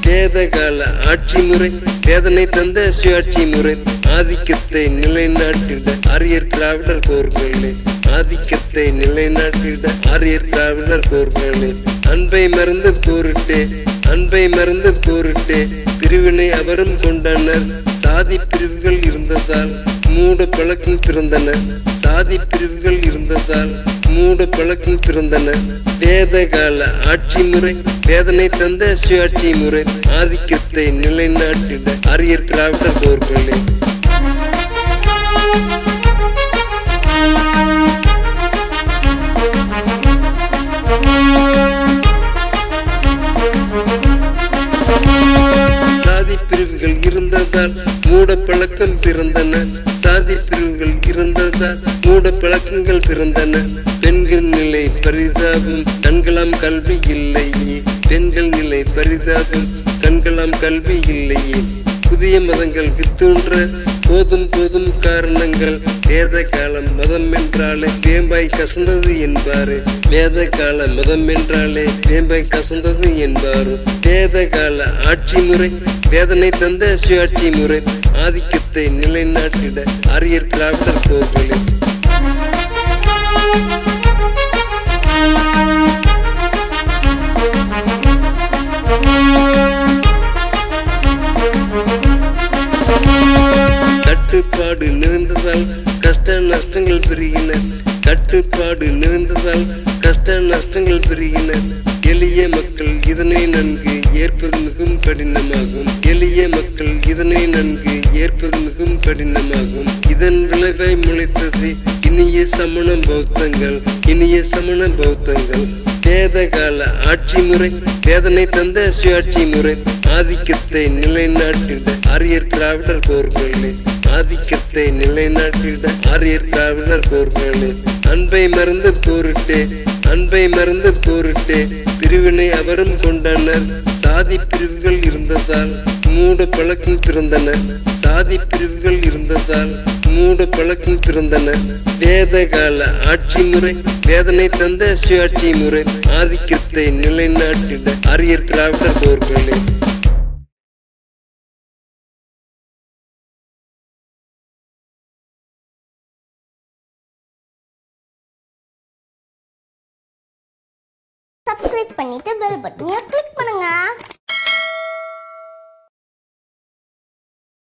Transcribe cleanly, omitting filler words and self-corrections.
வேதகால ஆட்சி முறை வேதனை தந்த சுயாட்சி முறை ஆதிக்கத்தை நிலைநாட்டிட ஆரியர் திராவிடர் போர்களே ஆதிக்கத்தை நிலைநாட்டிட ஆரியர் திராவிடர் போர்களே அன்பை மறந்து போரிட்டே அன்பை மறந்து போரிட்டே பிரிவினை அவரும் கொண்டனர் சாதி பிரிவுகள் இருந்ததால் மூட பழக்கம் பிறந்தன சாதி பிரிவுகள் இருந்ததால் மூட பழக்கம் பிறந்தன வேதகால ஆட்சி முறை வேதனை தந்த சுயாட்சி முறை ஆதிக்கத்தை நிலைநாட்டிட ஆரியர் திராவிடர் போர்களே சாதி பிரிவுகள் இருந்ததால் மூட பழக்கம் பிறந்தன சாதி பிரிவுகள் இருந்ததால் மூட பழக்கங்கள் பிறந்தன பெண்கள் நிலை பரிதாபம் கண்களாம் கல்வி இல்லையே பெண்கள் நிலை பரிதாபம் கண்களாம் கல்வி இல்லையே புதிய மதங்கள் வித்தோன்ற போதும் போதும் காரணங்கள் வேத காலம் மதம் என்றாலே வேம்பாய் கசந்தது என்பாரு வேத கால மதம் என்றாலே வேம்பாய் கசந்தது என்பாரு வேத கால ஆட்சி முறை வேதனை தந்த சுயாட்சி முறை ஆதிக்கத்தை நிலைநாட்டிட ஆரியர் திராவிடர் போர்களே கட்டுப்பாடு நிறைந்ததால் கஷ்ட நஷ்டங்கள் பெருகின கட்டுப்பாடு நிறைந்ததால் கஷ்ட நஷ்டங்கள் பெருகின எளிய மக்கள் இதனை நன்கு ஏற்பது மிகவும் கடினமாகும் எளிய மக்கள் இதனை நன்கு ஏற்பது மிகவும் கடினமாகும் இதன் விளைவை முளைத்தது இனிய சமண பௌத்தங்கள் இனிய சமண பௌத்தங்கள் வேதகால ஆட்சி முறை வேதனை தந்த சுயாட்சி முறை ஆதிக்கத்தை நிலைநாட்டிட ஆரியர் திராவிடர் போர்களே ஆதிக்கத்தை நிலைநாட்டிட ஆரியர் திராவிடர் போர்களே அன்பை மறந்து போரிட்டே அன்பை மறந்து போரிட்டே பிரிவினை அவரும் கொண்டனர் சாதி பிரிவுகள் இருந்ததால் மூட பழக்கம் பிறந்தன சாதி பிரிவுகள் இருந்ததால் மூட பழக்கம் பிறந்தன வேதகால ஆட்சி முறை வேதனை தந்த சுயாட்சி முறை ஆதிக்கத்தை நிலைநாட்டிட ஆரியர் திராவிடர் போர்களே சப்ஸ்கிரைப் பண்ணிட்டு பெல் பட்டனை கிளிக்